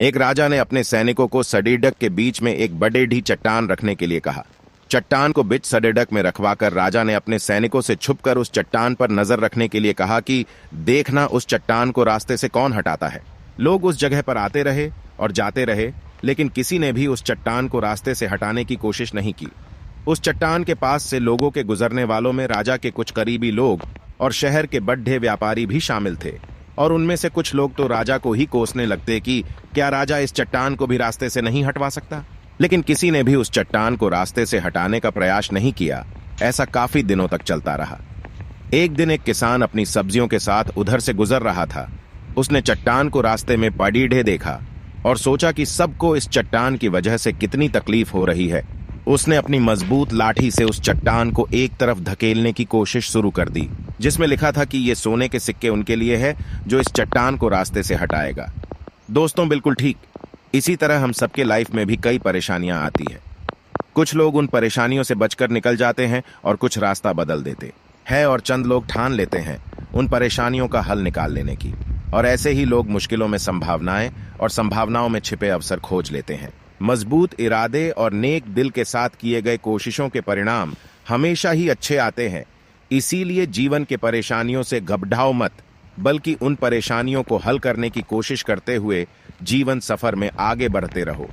एक राजा ने अपने सैनिकों को सड़ीडक के बीच में एक बड़ेढ़ी चट्टान रखने के लिए कहा। चट्टान को बिच सड़ीडक में रखवाकर राजा ने अपने सैनिकों से छुपकर उस चट्टान पर नजर रखने के लिए कहा कि देखना उस चट्टान को रास्ते से कौन हटाता है। लोग उस जगह पर आते रहे और जाते रहे, लेकिन किसी ने भी उस चट्टान को रास्ते से हटाने की कोशिश नहीं की। उस चट्टान के पास से लोगों के गुजरने वालों में राजा के कुछ करीबी लोग और शहर के बड्ढे व्यापारी भी शामिल थे, और उनमें से कुछ लोग तो राजा को ही कोसने लगते कि क्या राजा इस चट्टान को भी रास्ते से नहीं हटवा सकता। लेकिन किसी ने भी उस चट्टान को रास्ते से हटाने का प्रयास नहीं किया। ऐसा काफी दिनों तक चलता रहा। एक दिन एक किसान अपनी सब्जियों के साथ उधर से गुजर रहा था। उसने चट्टान को रास्ते में पड़ीढ़े देखा और सोचा कि सबको इस चट्टान की वजह से कितनी तकलीफ हो रही है। उसने अपनी मजबूत लाठी से उस चट्टान को एक तरफ धकेलने की कोशिश शुरू कर दी, जिसमें लिखा था कि ये सोने के सिक्के उनके लिए है जो इस चट्टान को रास्ते से हटाएगा। दोस्तों, बिल्कुल ठीक इसी तरह हम सबके लाइफ में भी कई परेशानियां आती है। कुछ लोग उन परेशानियों से बचकर निकल जाते हैं और कुछ रास्ता बदल देते हैं, और चंद लोग ठान लेते हैं उन परेशानियों का हल निकाल लेने की, और ऐसे ही लोग मुश्किलों में संभावनाएं और संभावनाओं में छिपे अवसर खोज लेते हैं। मजबूत इरादे और नेक दिल के साथ किए गए कोशिशों के परिणाम हमेशा ही अच्छे आते हैं। इसीलिए जीवन के परेशानियों से घबराओ मत, बल्कि उन परेशानियों को हल करने की कोशिश करते हुए जीवन सफर में आगे बढ़ते रहो।